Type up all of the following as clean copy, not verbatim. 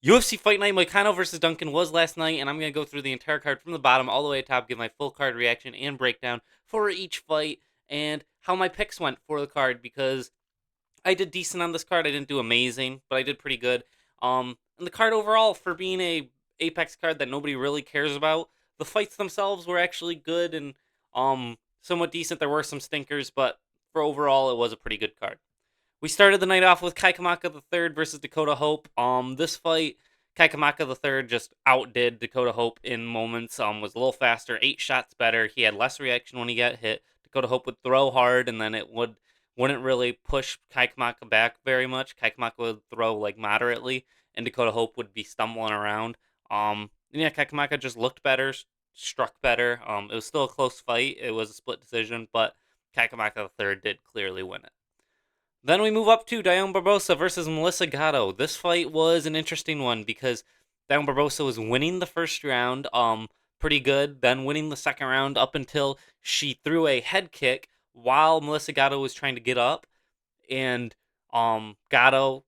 UFC Fight Night Moicano versus Duncan was last night, and I'm going to go through the entire card from the bottom all the way to top, give my full card reaction and breakdown for each fight, and how my picks went for the card, because I did decent on this card. I didn't do amazing, but I did pretty good. And the card overall, for being a Apex card that nobody really cares about, the fights themselves were actually good and somewhat decent. There were some stinkers, but for overall, it was a pretty good card. We started the night off with Kai Kamaka the third versus Dakota Hope. This fight, Kai Kamaka the third just outdid Dakota Hope in moments. Was a little faster, 8 shots better. He had less reaction when he got hit. Dakota Hope would throw hard, and then wouldn't really push Kai Kamaka back very much. Kai Kamaka would throw like moderately, and Dakota Hope would be stumbling around. Yeah, Kai Kamaka just looked better, struck better. It was still a close fight. It was a split decision, but Kai Kamaka the third did clearly win it. Then we move up to Dione Barbosa versus Melissa Gatto. This fight was an interesting one because Dione Barbosa was winning the first round, pretty good, then winning the second round up until she threw a head kick while Melissa Gatto was trying to get up, and Gatto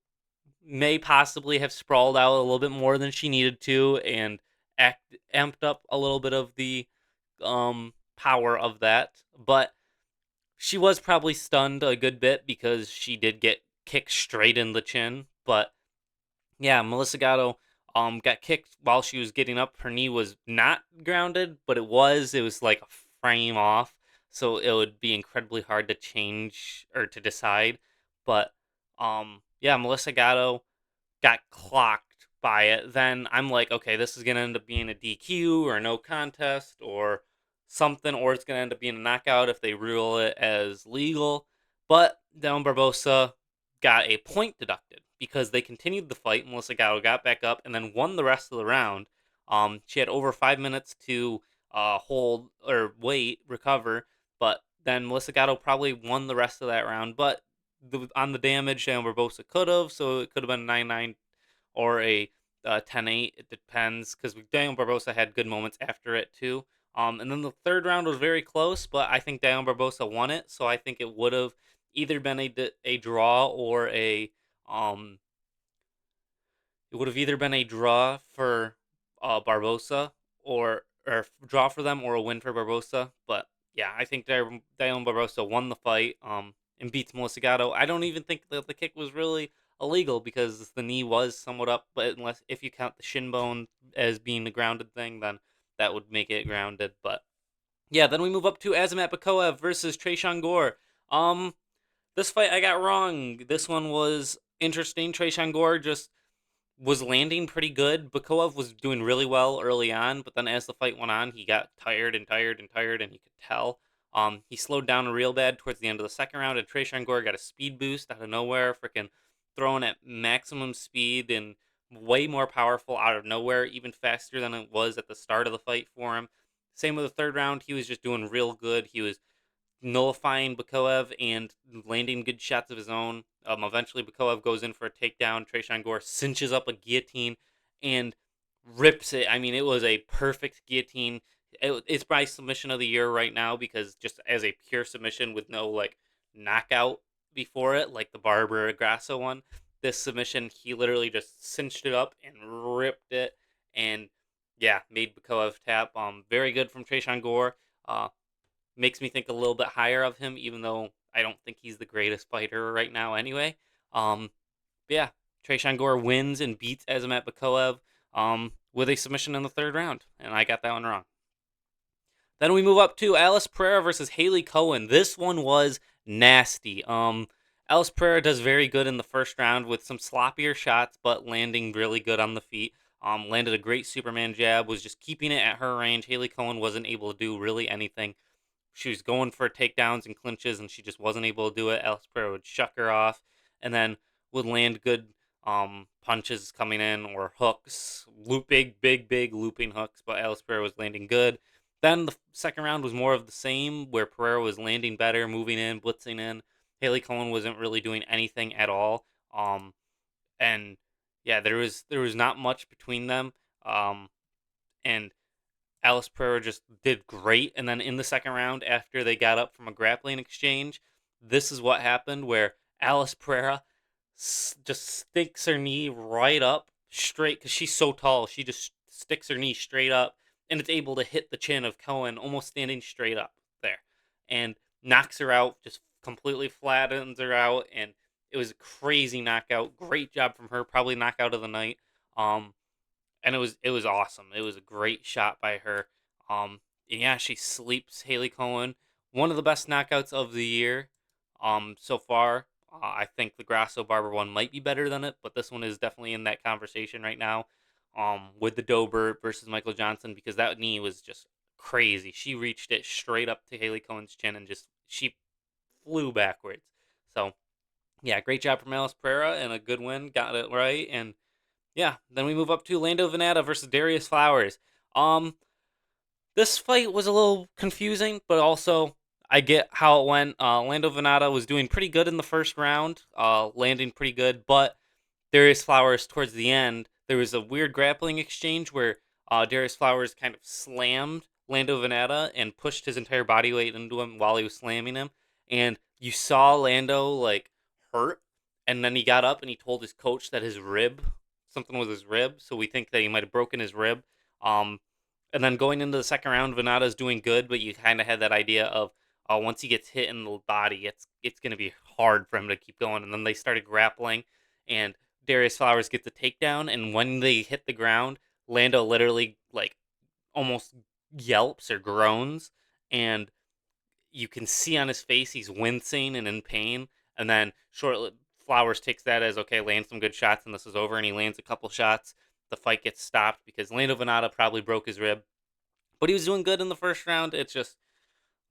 may possibly have sprawled out a little bit more than she needed to and amped up a little bit of the power of that, but she was probably stunned a good bit because she did get kicked straight in the chin. But yeah, Melissa Gatto got kicked while she was getting up. Her knee was not grounded, but it was like a frame off. So it would be incredibly hard to change or to decide. But yeah, Melissa Gatto got clocked by it. Then I'm like, okay, this is gonna end up being a DQ or a no contest or something, or it's gonna end up being a knockout if they rule it as legal. But Don Barbosa got a point deducted because they continued the fight. Melissa Gatto got back up and then won the rest of the round. She had over 5 minutes to hold or wait, recover, but then Melissa Gatto probably won the rest of that round. But on the damage, Don Barbosa could have, so it could have been 9-9 or a 10-8. It depends because Daniel Barbosa had good moments after it too. And then the third round was very close, but I think Daniel Barbosa won it, so I think it would have either been a draw or a um it would have either been a draw for Barbosa or draw for them or a win for Barbosa. But yeah, I think Dion Barbosa won the fight and beats Melissa Gatto. I don't even think that the kick was really illegal because the knee was somewhat up, but unless if you count the shin bone as being the grounded thing, then that would make it grounded. But yeah, then we move up to Azamat Bakoev versus Trayshawn Gore. Um, this fight I got wrong. This one was interesting. Trayshawn Gore just was landing pretty good. Bakoev was doing really well early on, but then as the fight went on, he got tired and tired and tired, and you could tell. He slowed down real bad towards the end of the second round, and Trayshawn Gore got a speed boost out of nowhere, freaking throwing at maximum speed and way more powerful out of nowhere, even faster than it was at the start of the fight for him. Same with the third round, he was just doing real good. He was nullifying Bakoev and landing good shots of his own. Eventually, Bakoev goes in for a takedown. Trayshawn Gore cinches up a guillotine and rips it. I mean, it was a perfect guillotine. It's probably submission of the year right now because just as a pure submission with no like knockout before it, like the Barbara Grasso one, this submission he literally just cinched it up and ripped it, and yeah, made Bakoev tap. Very good from Trayshawn Gore. Makes me think a little bit higher of him, even though I don't think he's the greatest fighter right now anyway. Yeah, Trayshawn Gore wins and beats Azamat Bakoev with a submission in the third round, and I got that one wrong. Then we move up to Alice Pereira versus Haley Cohen. This one was nasty. Alice Pereira does very good in the first round with some sloppier shots, but landing really good on the feet. Landed a great Superman jab, was just keeping it at her range. Haley Cohen wasn't able to do really anything. She was going for takedowns and clinches, and she just wasn't able to do it. Alice Pereira would shuck her off, and then would land good punches coming in or hooks, big looping hooks. But Alice Pereira was landing good. Then the second round was more of the same, where Pereira was landing better, moving in, blitzing in. Haley Cohen wasn't really doing anything at all. And yeah, there was not much between them. And Alice Pereira just did great. And then in the second round, after they got up from a grappling exchange, this is what happened where Alice Pereira just sticks her knee right up. straight because she's so tall. She just sticks her knee straight up and it's able to hit the chin of Cohen almost standing straight up there and knocks her out, just completely flattens her out. And it was a crazy knockout. Great job from her. Probably knockout of the night. Um, and it was awesome. It was a great shot by her. And yeah, she sleeps Haley Cohen. One of the best knockouts of the year. So far. I think the Grasso Barber one might be better than it, but this one is definitely in that conversation right now. With the Dobert versus Michael Johnson because that knee was just crazy. She reached it straight up to Haley Cohen's chin and just she flew backwards. So yeah, great job from Alice Pereira and a good win. Got it right. And yeah, then we move up to Lando Venata versus Darius Flowers. Um, this fight was a little confusing, but also I get how it went. Lando Venata was doing pretty good in the first round, landing pretty good, but Darius Flowers towards the end, there was a weird grappling exchange where Darius Flowers kind of slammed Lando Venata and pushed his entire body weight into him while he was slamming him, and you saw Lando like hurt, and then he got up and he told his coach that his rib, something with his rib, so we think that he might have broken his rib. Um, and then going into the second round, Venata's doing good, but you kind of had that idea of once he gets hit in the body, it's going to be hard for him to keep going. And then they started grappling, and Darius Flowers gets a takedown, and when they hit the ground, Lando literally like almost yelps or groans, and you can see on his face he's wincing and in pain. And then shortly, Flowers takes that as okay, land some good shots, and this is over. And he lands a couple shots. The fight gets stopped because Lando Venata probably broke his rib, but he was doing good in the first round. It's just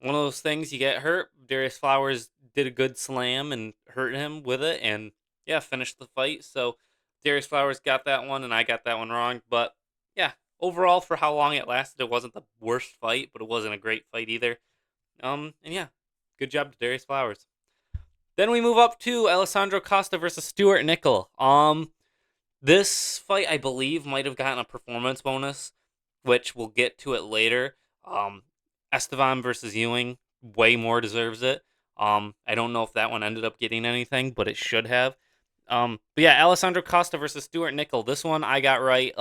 one of those things, you get hurt. Darius Flowers did a good slam and hurt him with it, and yeah, finished the fight. So Darius Flowers got that one, and I got that one wrong. But yeah, overall, for how long it lasted, it wasn't the worst fight, but it wasn't a great fight either. And yeah, good job to Darius Flowers. Then we move up to Alessandro Costa versus Stuart Nickel. This fight, I believe, might have gotten a performance bonus, which we'll get to it later. Um, Estevan versus Ewing way more deserves it. I don't know if that one ended up getting anything, but it should have. But yeah, Alessandro Costa versus Stuart Nickel. This one I got right.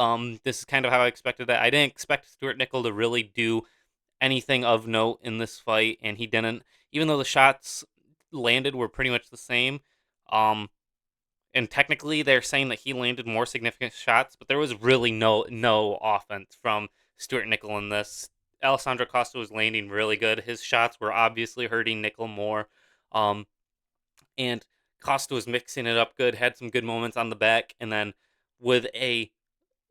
This is kind of how I expected it. I didn't expect Stuart Nickel to really do anything of note in this fight, and he didn't. Even though the shots landed were pretty much the same. Um, and technically they're saying that he landed more significant shots, but there was really no offense from Stuart Nickel in this. Alessandro Costa was landing really good. His shots were obviously hurting Nickel more. Um, and Costa was mixing it up good, had some good moments on the back, and then with a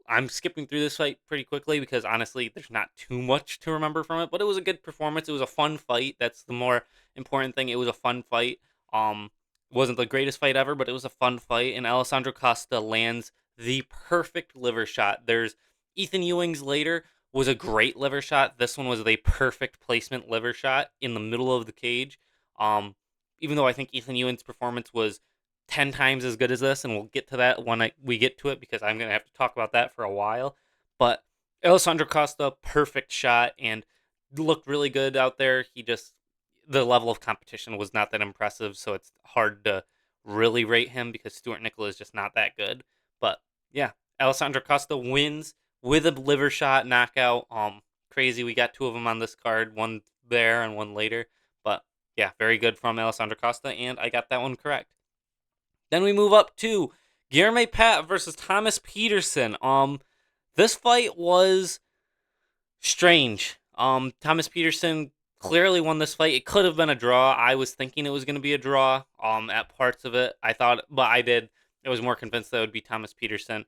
I'm skipping through this fight pretty quickly because honestly, there's not too much to remember from it. But it was a good performance. It was a fun fight. That's the more important thing. It was a fun fight. Wasn't the greatest fight ever, but it was a fun fight. And Alessandro Costa lands the perfect liver shot. There's Ethan Ewing's later was a great liver shot. This one was the perfect placement liver shot in the middle of the cage. Um, Even though I think Ethan Ewing's performance was 10 times as good as this, and we'll get to that when we get to it because I'm going to have to talk about that for a while. But Alessandro Costa, perfect shot and looked really good out there. The level of competition was not that impressive, so it's hard to really rate him because Stuart Nickel is just not that good. But yeah, Alessandro Costa wins with a liver shot knockout. Crazy. We got two of them on this card, one there and one later. But yeah, very good from Alessandro Costa, and I got that one correct. Then we move up to Guilherme Pat versus Thomas Peterson. This fight was strange. Thomas Peterson clearly won this fight. It could have been a draw. I was thinking it was going to be a draw. At parts of it, I thought, but I did. I was more convinced that it would be Thomas Peterson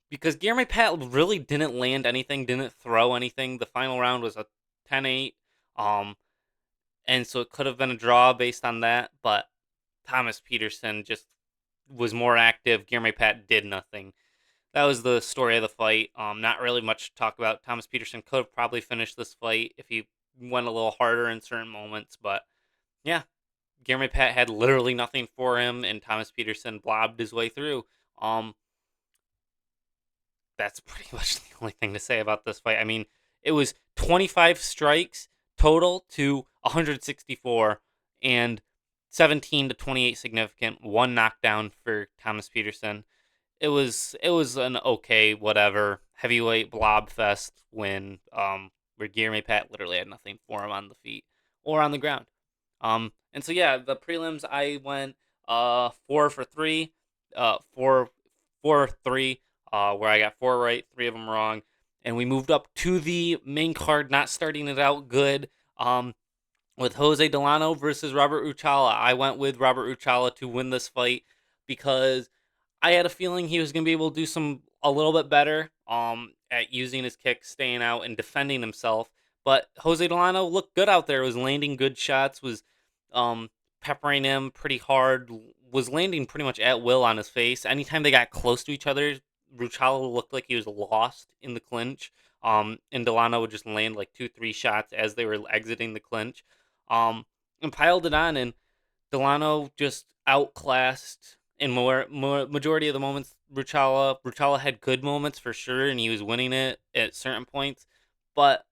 because Guilherme Pat really didn't land anything, didn't throw anything. The final round was a 10-8. And so it could have been a draw based on that, but Thomas Peterson just was more active. Guilherme Pat did nothing. That was the story of the fight. Not really much to talk about. Thomas Peterson could have probably finished this fight if he went a little harder in certain moments, but yeah, Guilherme Pat had literally nothing for him, and Thomas Peterson blobbed his way through. That's pretty much the only thing to say about this fight. I mean, it was 25 strikes total to 164 and 17 to 28 significant, one knockdown for Thomas Peterson. it was an okay whatever heavyweight blob fest win. Where Guillermo Pat literally had nothing for him on the feet or on the ground. And so yeah, the prelims I went 4 for 3, 4 4 3, where I got 4 right, 3 of them wrong, and we moved up to the main card, not starting it out good. With Jose Delano versus Robert Uchala. I went with Robert Uchala to win this fight because I had a feeling he was going to be able to do some a little bit better at using his kicks, staying out, and defending himself. But Jose Delano looked good out there. Was landing good shots. Was um, peppering him pretty hard. Was landing pretty much at will on his face. Anytime they got close to each other, Ruchala looked like he was lost in the clinch. And Delano would just land like 2 3 shots as they were exiting the clinch. And piled it on, and Delano just outclassed in more majority of the moments. Ruchala had good moments for sure, and he was winning it at certain points, but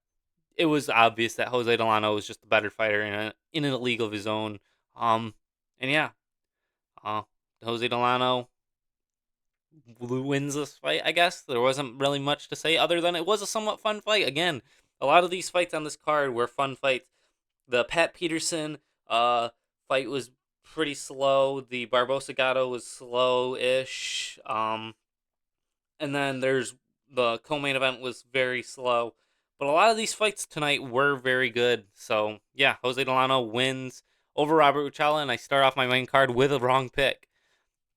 it was obvious that Jose Delano was just a better fighter in a league of his own. Um, and yeah, uh, Jose Delano wins this fight. I guess there wasn't really much to say other than it was a somewhat fun fight. Again, a lot of these fights on this card were fun fights. The Pat Peterson fight was pretty slow. The Barbosa Gatto was slow-ish. And then there's the co-main event was very slow. But a lot of these fights tonight were very good. So yeah, Jose Delano wins over Robert Uchala, and I start off my main card with a wrong pick.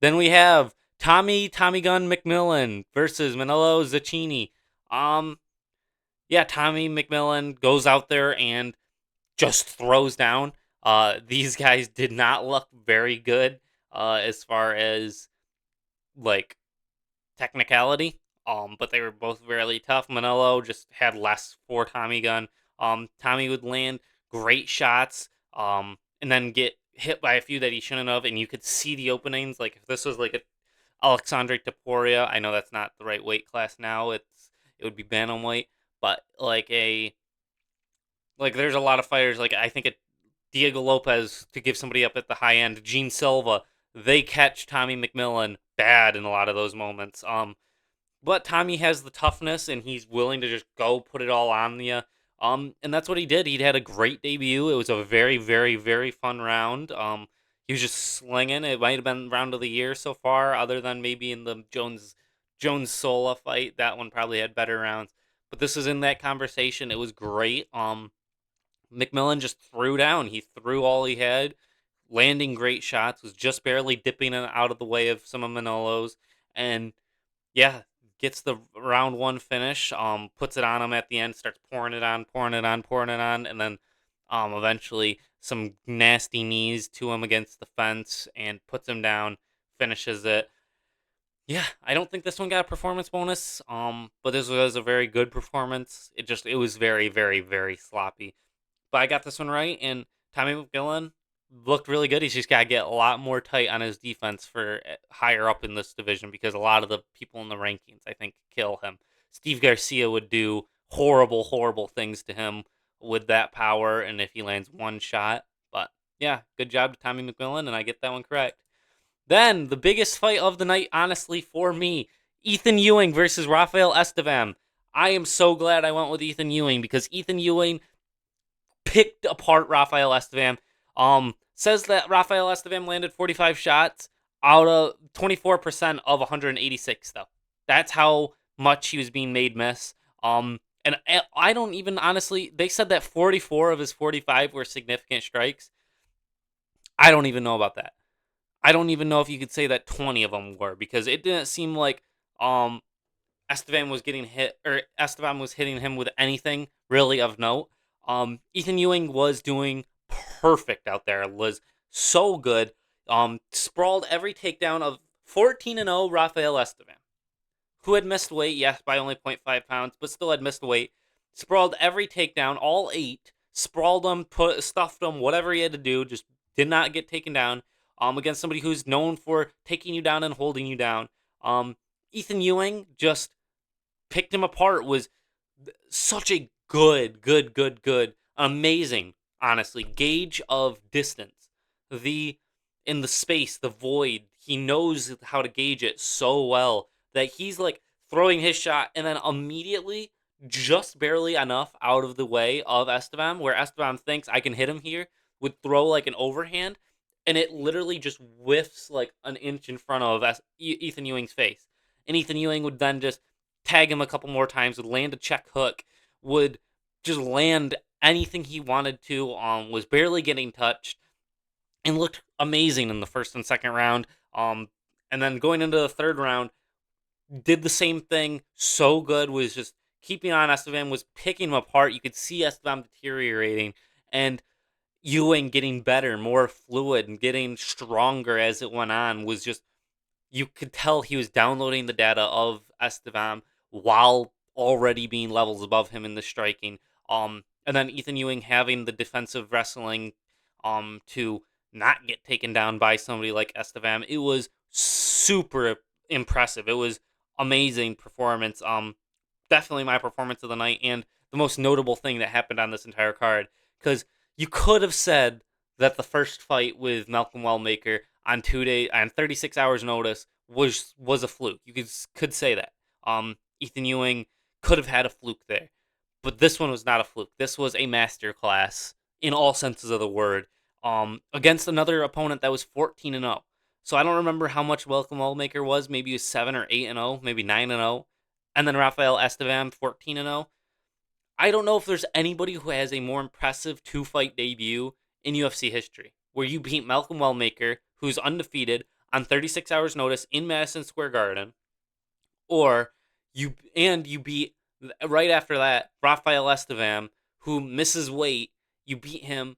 Then we have Tommy Gun McMillan versus Manolo Zacchini. Yeah, Tommy McMillan goes out there and just throws down. These guys did not look very good as far as like technicality. But they were both really tough. Manolo just had less for Tommy Gun. Tommy would land great shots, and then get hit by a few that he shouldn't have, and you could see the openings. Like if this was like a Alexandre Taporia, I know that's not the right weight class now. It would be bantamweight, but like there's a lot of fighters like I think it Diego Lopez to give somebody up at the high end, Gene Silva, they catch Tommy McMillan bad in a lot of those moments. But Tommy has the toughness and he's willing to just go put it all on you. And that's what he did. He'd had a great debut. It was a very, very, very fun round. He was just slinging. It might have been round of the year so far, other than maybe in the Jones Sola fight. That one probably had better rounds. But this is in that conversation. It was great. McMillan just threw down. He threw all he had, landing great shots, was just barely dipping it out of the way of some of Manolo's, and yeah, gets the round one finish. Puts it on him at the end, starts pouring it on, pouring it on, pouring it on, and then eventually some nasty knees to him against the fence and puts him down, finishes it. Yeah, I don't think this one got a performance bonus. But this was a very good performance. It was very, very, very sloppy. But I got this one right, and Tommy McMillan looked really good. He's just got to get a lot more tight on his defense for higher up in this division because a lot of the people in the rankings, I think, kill him. Steve Garcia would do horrible, horrible things to him with that power, and if he lands one shot. But yeah, good job to Tommy McMillan, and I get that one correct. Then the biggest fight of the night, honestly, for me, Ethan Ewing versus Rafael Estevam. I am so glad I went with Ethan Ewing because Ethan Ewing picked apart Rafael Estevam. Says that Rafael Estevam landed 45 shots out of 24% of 186, though. That's how much he was being made miss. And I don't even honestly. They said that 44 of his 45 were significant strikes. I don't even know about that. I don't even know if you could say that 20 of them were because it didn't seem like um Esteban was getting hit or Esteban was hitting him with anything really of note. Ethan Ewing was doing perfect out there. Was so good. Sprawled every takedown of 14-0 Rafael Esteban, who had missed weight, yes, by only 0.5 pounds, but still had missed weight. Sprawled every takedown, all 8. Sprawled them, stuffed them, whatever he had to do. Just did not get taken down. Against somebody who's known for taking you down and holding you down. Ethan Ewing just picked him apart. Was such a good, amazing, honestly, gauge of distance. In the space, the void, he knows how to gauge it so well that he's like throwing his shot and then immediately just barely enough out of the way of Esteban, where Esteban thinks I can hit him here, would throw like an overhand, and it literally just whiffs like an inch in front of Ethan Ewing's face. And Ethan Ewing would then just tag him a couple more times, would land a check hook, would just land anything he wanted to, was barely getting touched, and looked amazing in the first and second round. And then going into the third round, did the same thing. So good, was just keeping on Esteban, was picking him apart. You could see Esteban deteriorating, and Ewing getting better, more fluid, and getting stronger as it went on. Was just, you could tell he was downloading the data of Esteban while already being levels above him in the striking. And then Ethan Ewing having the defensive wrestling to not get taken down by somebody like Esteban. It was super impressive. It was amazing performance. Definitely my performance of the night and the most notable thing that happened on this entire card. Because you could have said that the first fight with Malcolm Wellmaker on 2 days on 36 hours notice was a fluke. You could say that. Ethan Ewing could have had a fluke there, but this one was not a fluke. This was a masterclass in all senses of the word. Against another opponent that was 14-0. So I don't remember how much Malcolm Wellmaker was. Maybe he was 7 or 8-0, maybe 9-0, and then Rafael Esteban 14-0. I don't know if there's anybody who has a more impressive two-fight debut in UFC history, where you beat Malcolm Wellmaker, who's undefeated, on 36 hours notice in Madison Square Garden, or you beat right after that Rafael Esteban, who misses weight. You beat him.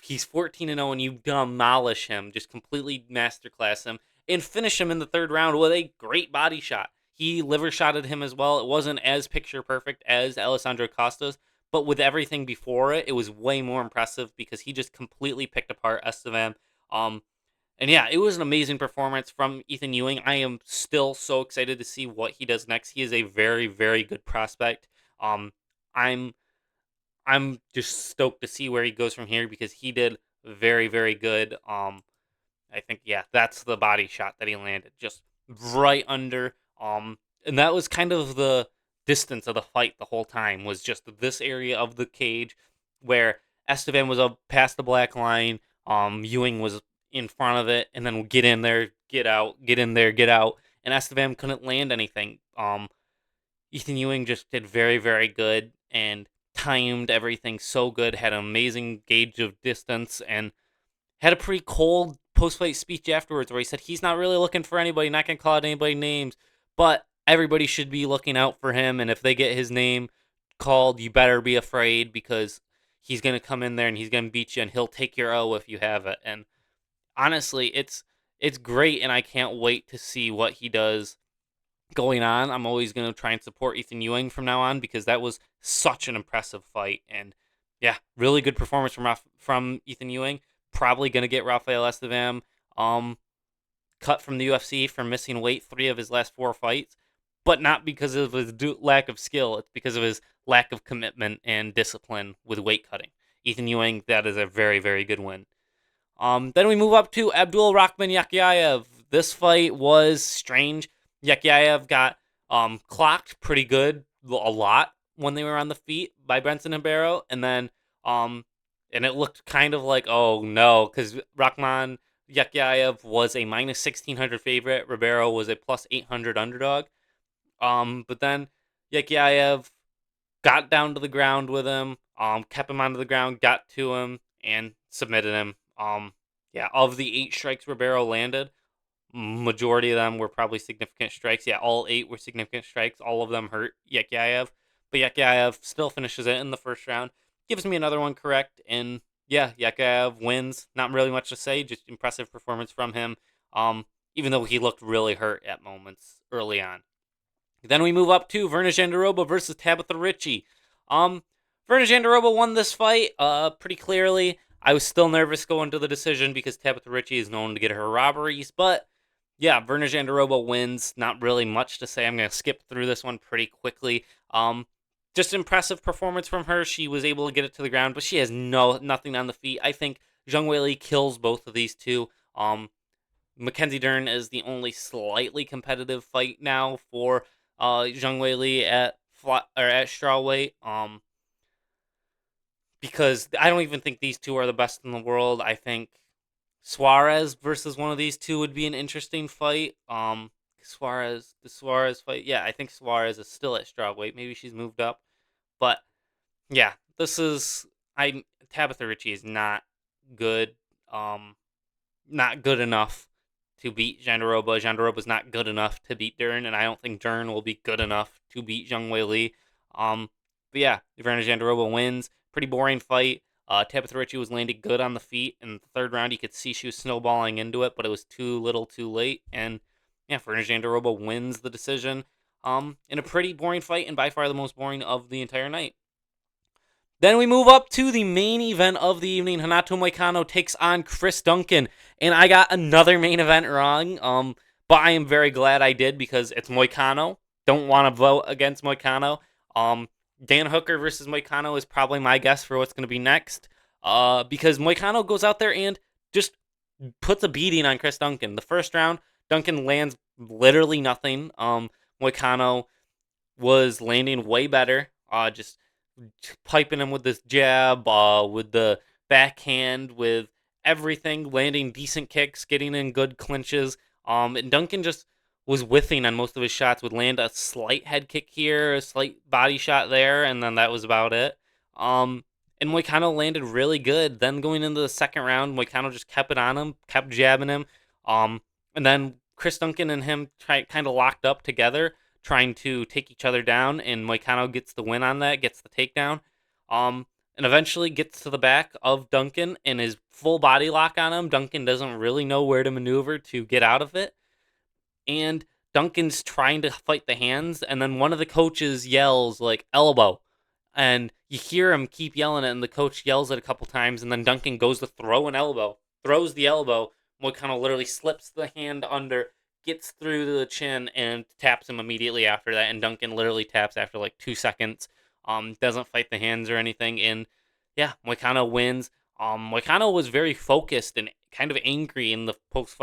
He's 14-0, and you demolish him, just completely masterclass him, and finish him in the third round with a great body shot. He liver shotted him as well. It wasn't as picture perfect as Alessandro Costa's, but with everything before it, it was way more impressive because he just completely picked apart Esteban. And yeah, it was an amazing performance from Ethan Ewing. I am still so excited to see what he does next. He is a very, very good prospect. Um, I'm I'm just stoked to see where he goes from here because he did very, very good. I think, yeah, that's the body shot that he landed, just right under. And that was kind of the distance of the fight the whole time, was just this area of the cage where Esteban was up past the black line. Ewing was in front of it, and then get in there, get out, get in there, get out, and Esteban couldn't land anything. Ethan Ewing just did very, very good and timed everything so good, had an amazing gauge of distance, and had a pretty cold post-fight speech afterwards where he said he's not really looking for anybody, not going to call out anybody names, but everybody should be looking out for him, and if they get his name called, you better be afraid because he's going to come in there and he's going to beat you, and he'll take your O if you have it. And honestly, it's great, and I can't wait to see what he does going on. I'm always going to try and support Ethan Ewing from now on because that was such an impressive fight. And yeah, really good performance from Ethan Ewing. Probably going to get Rafael Esteban cut from the UFC for missing weight 3 of his last 4 fights, but not because of his lack of skill. It's because of his lack of commitment and discipline with weight cutting. Ethan Ewing, that is a very, very good win. Then we move up to Abdul Rahman Yakyayev. This fight was strange. Yakyayev got clocked pretty good, a lot, when they were on the feet by Benson Ribeiro, and then and it looked kind of like, oh no, because Rahman Yakyayev was a minus 1,600 favorite, Ribeiro was a plus 800 underdog. But then Yakyayev got down to the ground with him, kept him onto the ground, got to him, and submitted him. Yeah, of the 8 strikes Ribeiro landed, majority of them were probably significant strikes. Yeah, all 8 were significant strikes. All of them hurt Yakyayev. But Yakyayev still finishes it in the first round. Gives me another one correct. And yeah, Yakyayev wins. Not really much to say. Just impressive performance from him. Even though he looked really hurt at moments early on. Then we move up to Virna Jandiroba versus Tabitha Ricci. Virna Jandiroba won this fight pretty clearly. I was still nervous going to the decision because Tabitha Ricci is known to get her robberies, but yeah, Virna Jandiroba wins. Not really much to say. I'm going to skip through this one pretty quickly. Just impressive performance from her. She was able to get it to the ground, but she has nothing on the feet. I think Zhang Weili kills both of these two. Mackenzie Dern is the only slightly competitive fight now for Zhang Weili at strawweight. Because I don't even think these two are the best in the world. I think Suarez versus one of these two would be an interesting fight. The Suarez fight. Yeah, I think Suarez is still at strawweight. Maybe she's moved up, but yeah, this is I Tabitha Ritchie is not good. Um, Not good enough to beat Jandaroba. Jandaroba's not good enough to beat Dern, and I don't think Dern will be good enough to beat Zhang Weili. Um, but yeah, Ivana Jandaroba wins. Pretty boring fight. Tabitha Ritchie was landing good on the feet. In the third round, you could see she was snowballing into it, but it was too little too late. And yeah, Ivana Jandaroba wins the decision in a pretty boring fight, and by far the most boring of the entire night. Then we move up to the main event of the evening. Renato Moicano takes on Chris Duncan, and I got another main event wrong. But I am very glad I did because it's Moicano. Don't want to vote against Moicano. Um, Dan Hooker versus Moicano is probably my guess for what's going to be next. Because Moicano goes out there and just puts a beating on Chris Duncan. The first round, Duncan lands literally nothing. Moicano was landing way better. Just piping him with this jab, with the backhand, with everything, landing decent kicks, getting in good clinches. And Duncan just was whiffing on most of his shots. Would land a slight head kick here, a slight body shot there, and then that was about it. And Moicano landed really good. Then going into the second round, Moicano just kept it on him, kept jabbing him. And then Chris Duncan and him kind of locked up together, trying to take each other down, and Moicano gets the win on that, gets the takedown, and eventually gets to the back of Duncan and his full body lock on him. Duncan doesn't really know where to maneuver to get out of it, and Duncan's trying to fight the hands, and then one of the coaches yells like elbow, and you hear him keep yelling it, and the coach yells it a couple times, and then Duncan goes to throw an elbow, throws the elbow. Moicano literally slips the hand under, gets through to the chin, and taps him immediately after that. And Duncan literally taps after like 2 seconds. Doesn't fight the hands or anything. And yeah, Moicano wins. Moicano was very focused and kind of angry in the post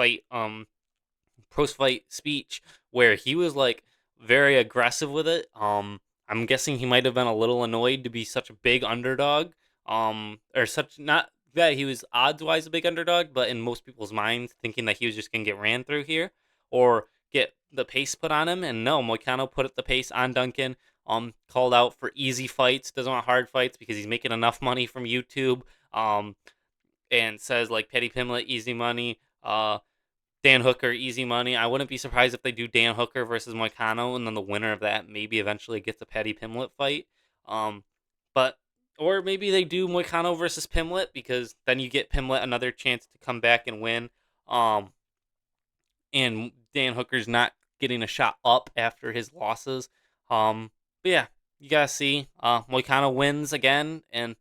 fight speech where he was like very aggressive with it. I'm guessing he might have been a little annoyed to be such a big underdog. Or such not that he was odds wise a big underdog, but in most people's minds, thinking that he was just gonna get ran through here or get the pace put on him. And no, Moicano put the pace on Duncan. Called out for easy fights, doesn't want hard fights because he's making enough money from YouTube. And says like Paddy Pimblett, easy money. Dan Hooker, easy money. I wouldn't be surprised if they do Dan Hooker versus Moicano, and then the winner of that maybe eventually gets a Paddy Pimblett fight. But or maybe they do Moicano versus Pimblett because then you get Pimblett another chance to come back and win. And Dan Hooker's not getting a shot up after his losses. But yeah, you gotta see. Moicano wins again, and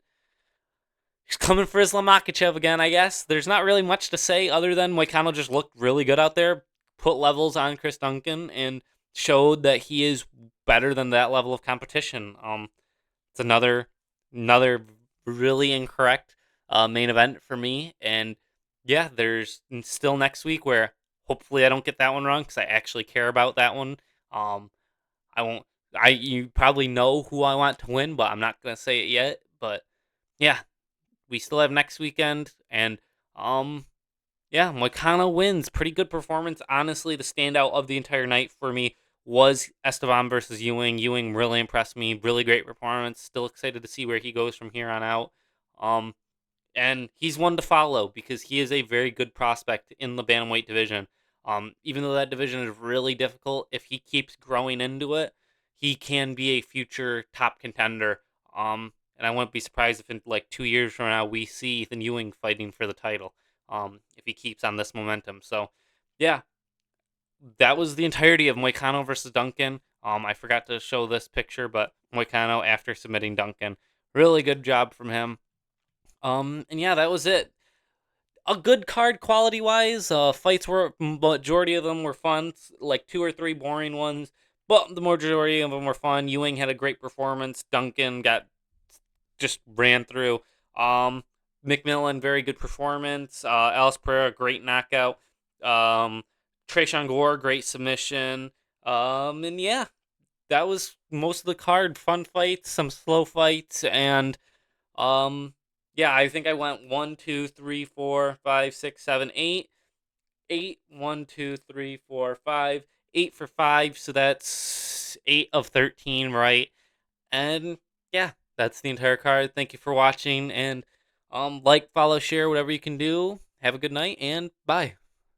he's coming for Islam Makhachev again, I guess. There's not really much to say other than Moicano just looked really good out there, put levels on Chris Duncan, and showed that he is better than that level of competition. It's another really incorrect main event for me, and yeah, there's still next week where hopefully I don't get that one wrong because I actually care about that one. I won't. You probably know who I want to win, but I'm not gonna say it yet. But yeah, we still have next weekend, and yeah, Moicano wins. Pretty good performance. Honestly, the standout of the entire night for me was Esteban versus Ewing. Ewing really impressed me. Really great performance. Still excited to see where he goes from here on out. And he's one to follow because he is a very good prospect in the bantamweight division. Even though that division is really difficult, if he keeps growing into it, he can be a future top contender. And I wouldn't be surprised if in like 2 years from now we see Ethan Ewing fighting for the title. If he keeps on this momentum. So, yeah, that was the entirety of Moicano versus Duncan. I forgot to show this picture, but Moicano after submitting Duncan, really good job from him. And yeah, that was it. A good card quality wise. Fights were majority of them were fun, like 2 or 3 boring ones, but the majority of them were fun. Ewing had a great performance. Duncan just ran through. McMillan, very good performance. Alice Pereira, great knockout. Trayshawn Gore, great submission. And yeah, that was most of the card. Fun fights, some slow fights, and um, yeah, I think I went 1, 2, 3, 4, 5, 6, 7, 8. 8, 1, 2, 3, 4, 5, 8 for 5. So that's 8 of 13, right? And yeah, that's the entire card. Thank you for watching, and like, follow, share, whatever you can do. Have a good night, and bye.